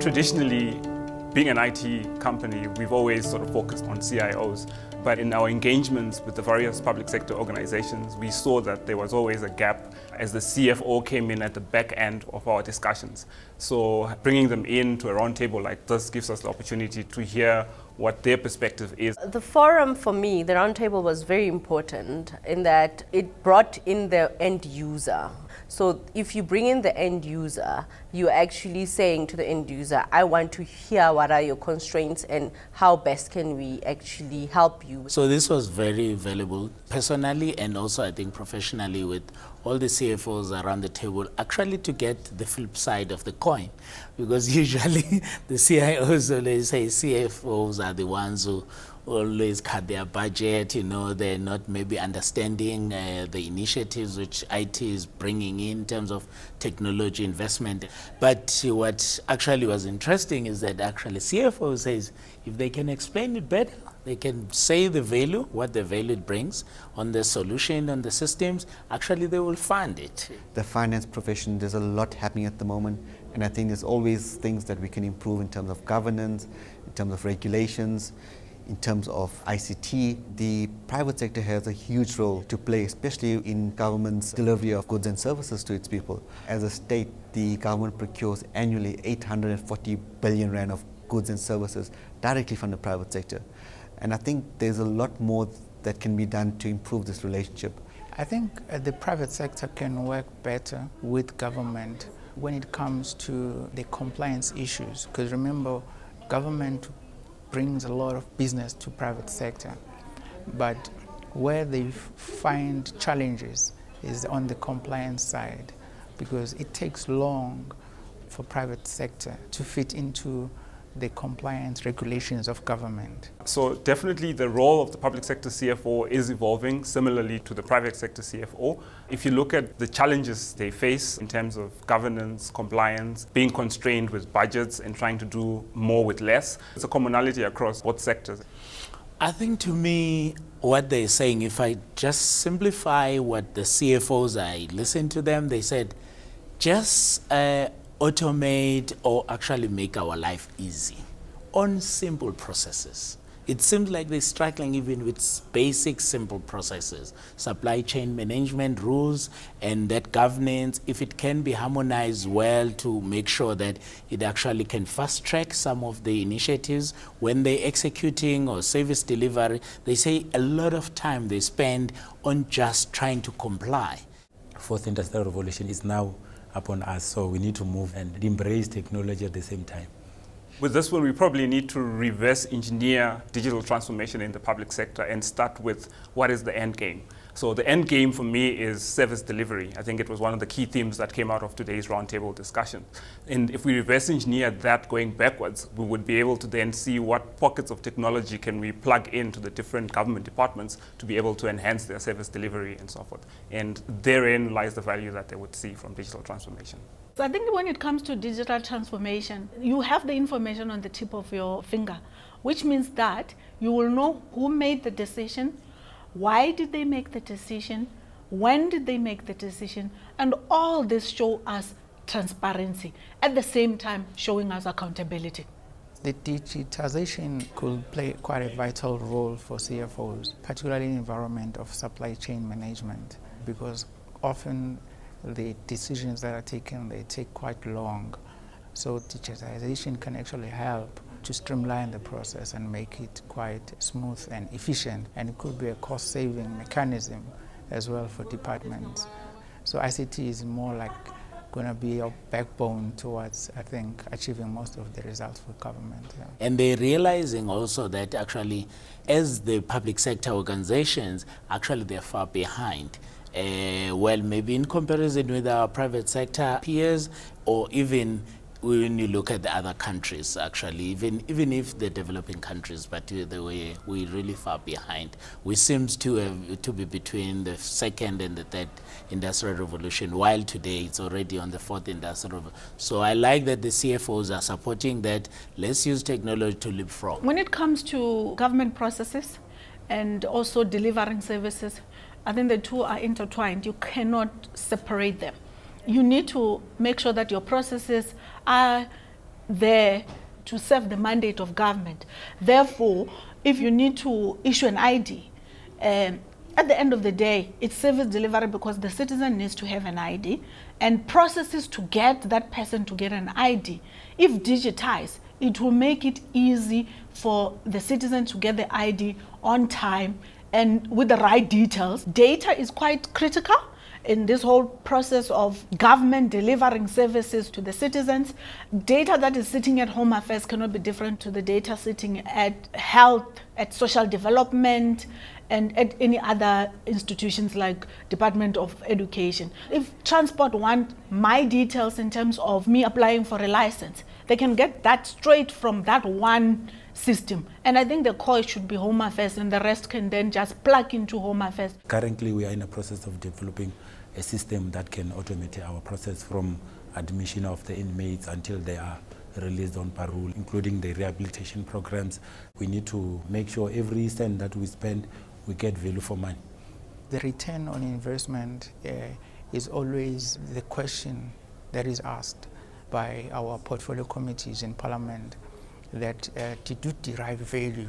Traditionally, being an IT company, we've always sort of focused on CIOs. But in our engagements with the various public sector organizations, we saw that there was always a gap as the CFO came in at the back end of our discussions. So bringing them in to a roundtable like this gives us the opportunity to hear what their perspective is. The forum for me, the roundtable, was very important in that it brought in the end user. So if you bring in the end user, you're actually saying to the end user, I want to hear what are your constraints and how best can we actually help you. So this was very valuable personally and also I think professionally with all the CFOs around the table, actually to get the flip side of the coin. Because usually the CIOs always say CFOs are the ones who always cut their budget, you know, they're not maybe understanding the initiatives which IT is bringing in terms of technology investment. But what actually was interesting is that actually CFO says if they can explain it better, they can say the value, what the value it brings on the solution, on the systems, actually they will fund it. The finance profession, there's a lot happening at the moment, and I think there's always things that we can improve in terms of governance, in terms of regulations, in terms of ICT. The private sector has a huge role to play, especially in government's delivery of goods and services to its people. As a state, the government procures annually 840 billion rand of goods and services directly from the private sector. And I think there's a lot more that can be done to improve this relationship. I think the private sector can work better with government when it comes to the compliance issues. Because remember, government brings a lot of business to private sector, but where they find challenges is on the compliance side, because it takes long for private sector to fit into the compliance regulations of government. So definitely the role of the public sector CFO is evolving similarly to the private sector CFO. If you look at the challenges they face in terms of governance, compliance, being constrained with budgets and trying to do more with less, it's a commonality across both sectors. I think to me, what they're saying, if I just simplify what the CFOs, I listened to them, they said, just automate or actually make our life easy on simple processes. It seems like they're struggling even with basic simple processes, supply chain management rules and that governance, if it can be harmonized well to make sure that it actually can fast track some of the initiatives when they're executing or service delivery. They say a lot of time they spend on just trying to comply. Fourth industrial revolution is now upon us, so we need to move and embrace technology at the same time. With this one, we probably need to reverse engineer digital transformation in the public sector and start with what is the end game. So the end game for me is service delivery. I think it was one of the key themes that came out of today's roundtable discussion. And if we reverse engineer that going backwards, we would be able to then see what pockets of technology can we plug into the different government departments to be able to enhance their service delivery and so forth. And therein lies the value that they would see from digital transformation. So I think when it comes to digital transformation, you have the information on the tip of your finger, which means that you will know who made the decision, why did they make the decision, when did they make the decision, and all this show us transparency, at the same time showing us accountability. The digitization could play quite a vital role for CFOs, particularly in the environment of supply chain management, because often the decisions that are taken, they take quite long. So digitization can actually help to streamline the process and make it quite smooth and efficient. And it could be a cost-saving mechanism as well for departments. So ICT is more like going to be a backbone towards, I think, achieving most of the results for government. Yeah. And they're realizing also that actually, as the public sector organizations, actually they're far behind. Well, maybe in comparison with our private sector peers, or even when you look at the other countries, actually, even if they're developing countries, but we're really far behind. We seem to be between the second and the third industrial revolution, while today it's already on the fourth industrial revolution. So I like that the CFOs are supporting that. Let's use technology to leapfrog. When it comes to government processes and also delivering services, I think the two are intertwined. You cannot separate them. You need to make sure that your processes are there to serve the mandate of government. Therefore, if you need to issue an ID, at the end of the day, it's service delivery because the citizen needs to have an ID, and processes to get that person to get an ID. If digitized, it will make it easy for the citizen to get the ID on time and with the right details. Data is quite critical in this whole process of government delivering services to the citizens. Data that is sitting at Home Affairs cannot be different to the data sitting at health, at social development, and at any other institutions like Department of Education. If transport want my details in terms of me applying for a license, they can get that straight from that one system. And I think the core should be Home Affairs, and the rest can then just plug into Home Affairs. Currently, we are in a process of developing a system that can automate our process from admission of the inmates until they are released on parole, including the rehabilitation programs. We need to make sure every cent that we spend, we get value for money. The return on investment is always the question that is asked by our portfolio committees in Parliament, that did you derive value,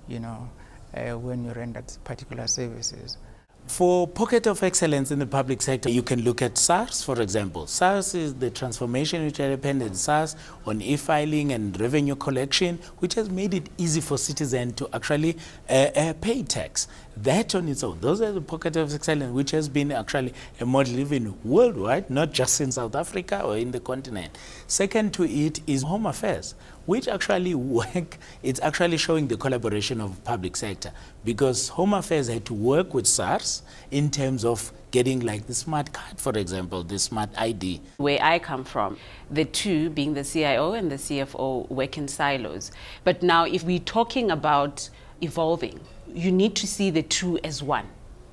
when you render particular services? For pocket of excellence in the public sector, you can look at SARS, for example. SARS is the transformation which happened in SARS on e-filing and revenue collection, which has made it easy for citizens to actually pay tax. That on its own, those are the pocket of excellence, which has been actually a model even worldwide, not just in South Africa or in the continent. Second to it is Home Affairs, which actually work, it's actually showing the collaboration of public sector, because Home Affairs had to work with SARS in terms of getting like the smart card, for example, the smart ID. Where I come from, the two being the CIO and the CFO work in silos. But now if we're talking about evolving, you need to see the two as one.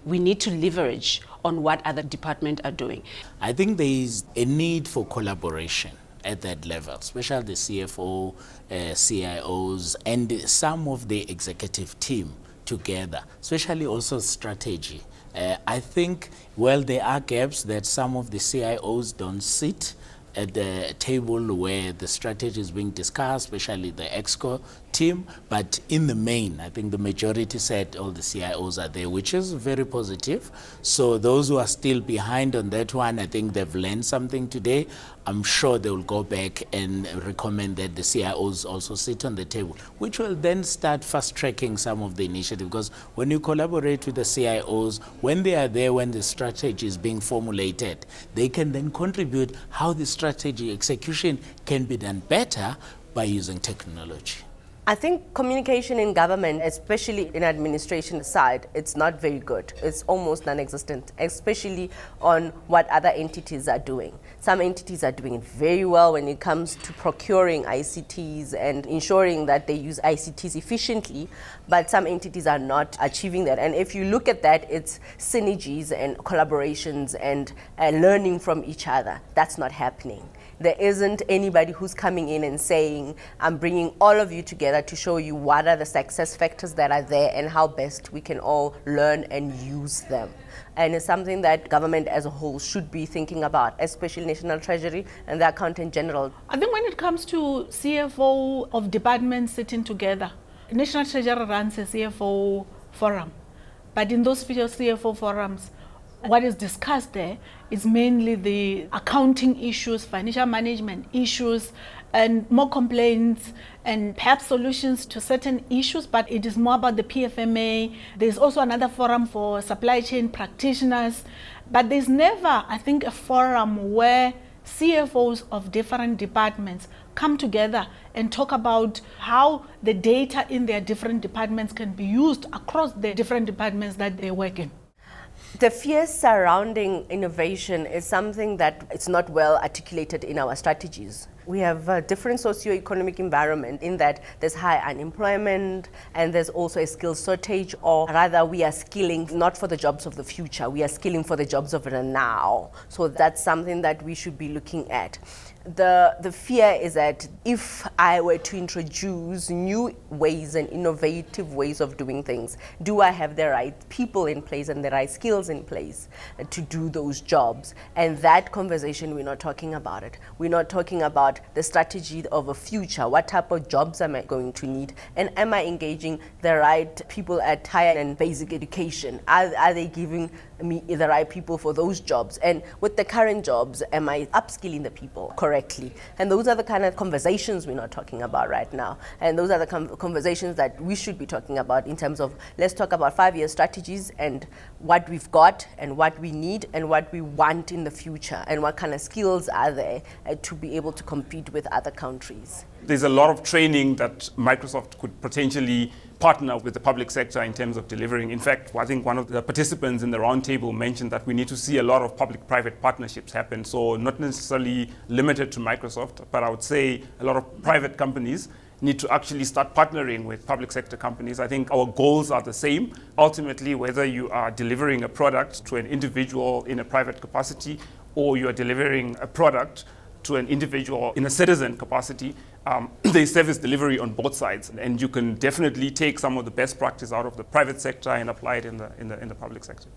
We need to leverage on what other departments are doing. I think there is a need for collaboration at that level, especially the CFO, CIOs, and some of the executive team together, especially also strategy. I think, well, there are gaps that some of the CIOs don't sit at the table where the strategy is being discussed, especially the EXCO team, but in the main, I think the majority said all the CIOs are there, which is very positive. So those who are still behind on that one, I think they've learned something today. I'm sure they will go back and recommend that the CIOs also sit on the table, which will then start fast-tracking some of the initiative, because when you collaborate with the CIOs, when they are there, when the strategy is being formulated, they can then contribute how the strategy execution can be done better by using technology. I think communication in government, especially in administration side, it's not very good. It's almost non-existent, especially on what other entities are doing. Some entities are doing it very well when it comes to procuring ICTs and ensuring that they use ICTs efficiently, but some entities are not achieving that. And if you look at that, it's synergies and collaborations and learning from each other. That's not happening. There isn't anybody who's coming in and saying, I'm bringing all of you together to show you what are the success factors that are there and how best we can all learn and use them. And it's something that government as a whole should be thinking about, especially National Treasury and the Accountant General. I think when it comes to CFO of departments sitting together, National Treasury runs a CFO forum. But in those future CFO forums, what is discussed there is mainly the accounting issues, financial management issues, and more complaints and perhaps solutions to certain issues, but it is more about the PFMA. There's also another forum for supply chain practitioners, but there's never, I think, a forum where CFOs of different departments come together and talk about how the data in their different departments can be used across the different departments that they work in. The fears surrounding innovation is something that it's not well articulated in our strategies. We have a different socio-economic environment in that there's high unemployment and there's also a skills shortage, or rather we are skilling not for the jobs of the future, we are skilling for the jobs of the now. So that's something that we should be looking at. The fear is that if I were to introduce new ways and innovative ways of doing things, do I have the right people in place and the right skills in place to do those jobs? And that conversation, we're not talking about it. We're not talking about about the strategy of a future. What type of jobs am I going to need? And am I engaging the right people at higher and basic education? Are they giving me the right people for those jobs? And with the current jobs, am I upskilling the people correctly? And those are the kind of conversations we're not talking about right now. And those are the conversations that we should be talking about in terms of, let's talk about 5-year strategies and what we've got and what we need and what we want in the future and what kind of skills are there to be able to compete with other countries. There's a lot of training that Microsoft could potentially partner with the public sector in terms of delivering. In fact, I think one of the participants in the roundtable mentioned that we need to see a lot of public-private partnerships happen. So not necessarily limited to Microsoft, but I would say a lot of private companies need to actually start partnering with public sector companies. I think our goals are the same. Ultimately, whether you are delivering a product to an individual in a private capacity or you are delivering a product to an individual in a citizen capacity, there's service delivery on both sides. And you can definitely take some of the best practice out of the private sector and apply it in the public sector.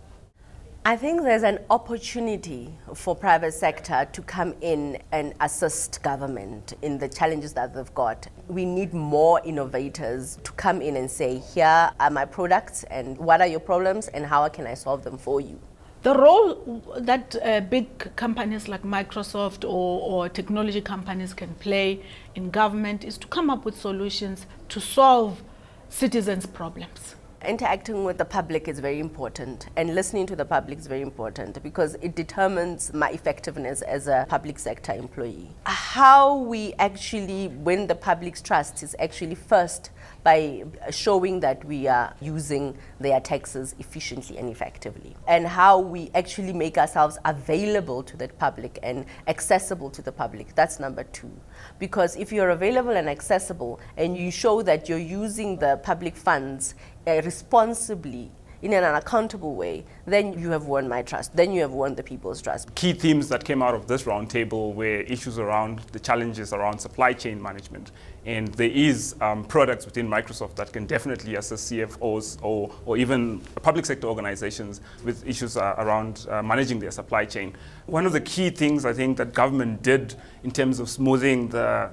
I think there's an opportunity for private sector to come in and assist government in the challenges that they've got. We need more innovators to come in and say, here are my products and what are your problems and how can I solve them for you. The role that big companies like Microsoft or technology companies can play in government is to come up with solutions to solve citizens' problems. Interacting with the public is very important, and listening to the public is very important because it determines my effectiveness as a public sector employee. How we actually win the public's trust is actually first by showing that we are using their taxes efficiently and effectively, and how we actually make ourselves available to the public and accessible to the public. That's number 2. Because if you're available and accessible and you show that you're using the public funds responsibly in an unaccountable way, then you have won my trust. Then you have won the people's trust. Key themes that came out of this roundtable were issues around the challenges around supply chain management. And there is products within Microsoft that can definitely assist CFOs or even public sector organizations with issues around managing their supply chain. One of the key things I think that government did in terms of smoothing the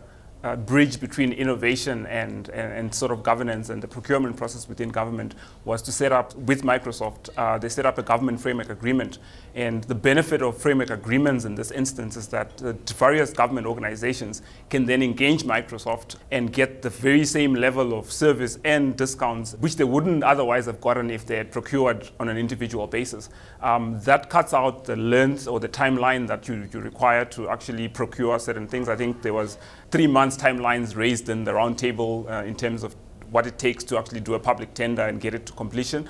bridge between innovation and sort of governance and the procurement process within government was to set up, with Microsoft, they set up a government framework agreement. And the benefit of framework agreements in this instance is that various government organizations can then engage Microsoft and get the very same level of service and discounts, which they wouldn't otherwise have gotten if they had procured on an individual basis. That cuts out the length or the timeline that you require to actually procure certain things. I think there was 3 months timelines raised in the roundtable in terms of what it takes to actually do a public tender and get it to completion.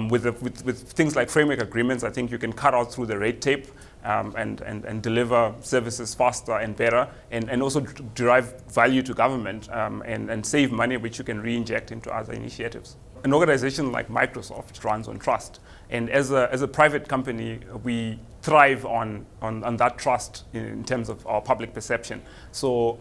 With things like framework agreements, I think you can cut out through the red tape and deliver services faster and better, and also derive value to government and save money, which you can re-inject into other initiatives. An organization like Microsoft runs on trust, and as a private company, we thrive on that trust in terms of our public perception. So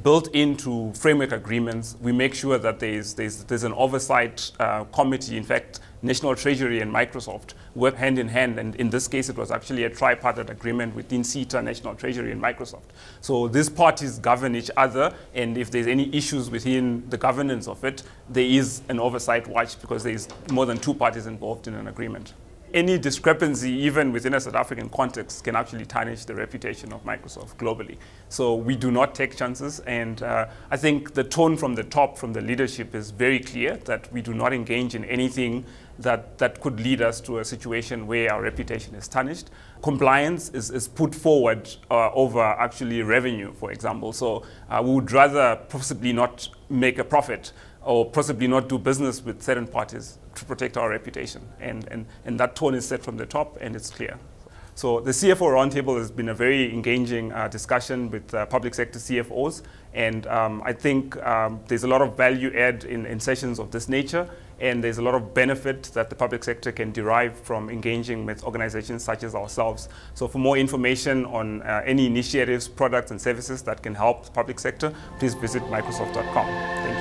built into framework agreements, we make sure that there's an oversight committee. In fact, National Treasury and Microsoft work hand in hand, and in this case it was actually a tripartite agreement within CETA, National Treasury and Microsoft. So these parties govern each other, and if there's any issues within the governance of it, there is an oversight watch because there's more than 2 parties involved in an agreement. Any discrepancy, even within a South African context, can actually tarnish the reputation of Microsoft globally. So we do not take chances, and I think the tone from the top, from the leadership, is very clear that we do not engage in anything that could lead us to a situation where our reputation is tarnished. Compliance is put forward over actually revenue, for example. So we would rather possibly not make a profit or possibly not do business with certain parties to protect our reputation. And that tone is set from the top, and it's clear. So the CFO Roundtable has been a very engaging discussion with public sector CFOs, and I think there's a lot of value add in sessions of this nature, and there's a lot of benefit that the public sector can derive from engaging with organizations such as ourselves. So for more information on any initiatives, products, and services that can help the public sector, please visit Microsoft.com. Thank you.